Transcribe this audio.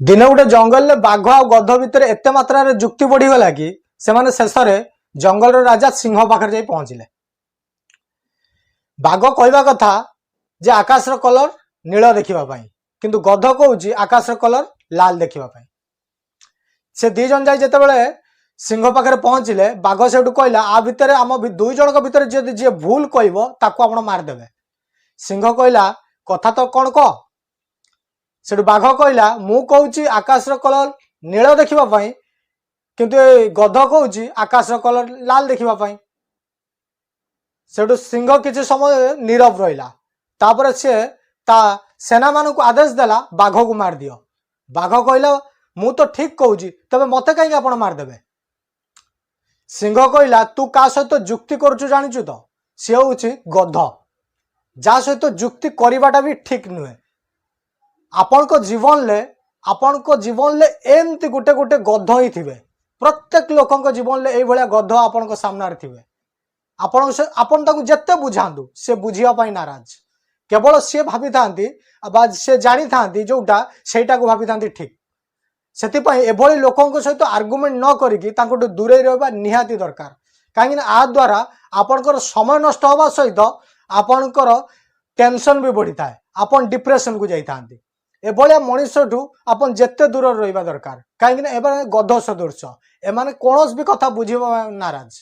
दिन गोटे जंगल में बाघ आ गध भितर एत मात्रा जुक्ति बढ़ीगला कि से शेष जंगल राजा सिंह पाखे जा पहुंचले। बाघ कहवा कथा जे आकाश कलर नील देखापी किंतु गध कहूँ आकाश कलर लाल देखापी। से दी जन जाते सिंह पाखे पहुंचले बाघ से कहला आ भितर आम दुई जन भितर जी भूल कह मारदे। सिंह कहला कथा तो कौन कह से बाघ कहला मु कहूँ आकाश कलर नील देखापी किंतु गध कहूँ आकाश कलर लाल देखापी। से सिंह किसी समय नीरव रहा तापर सी ता सेना मान को आदेश देला बाघ को मार दियो। बाघ कहला मु तो ठीक कहूँ तबे मते कहीं आप मारदेवे। सिंह कहला तू का सहित जुक्ति करुचु जानिचु तो सी हूँ गध जा सहित जुक्ति करवाटा भी ठीक नुहे। आपण को जीवन ले एमती गोटे गोटे गध ही थे प्रत्येक लोक जीवन ले भाया गध आपण सामने थे। आपण जिते बुझातु से बुझापी नाराज केवल सी भावी था से जानी था जोटा से भावी था ठीक से एभली लोकों सहित आर्गुमेंट न करी दूरे रहा निहाती दरकार कहीं आ द्वारा आपणकर समय नष्ट हवा सहित आपणकर टेंशन भी बढ़ी था आपन डिप्रेशन को जाता एभलिया मनुष्यठू आपन जेते दूर रहा दरकार कहीं गध सदृश एमाने कौन भी कथा बुझे नाराज।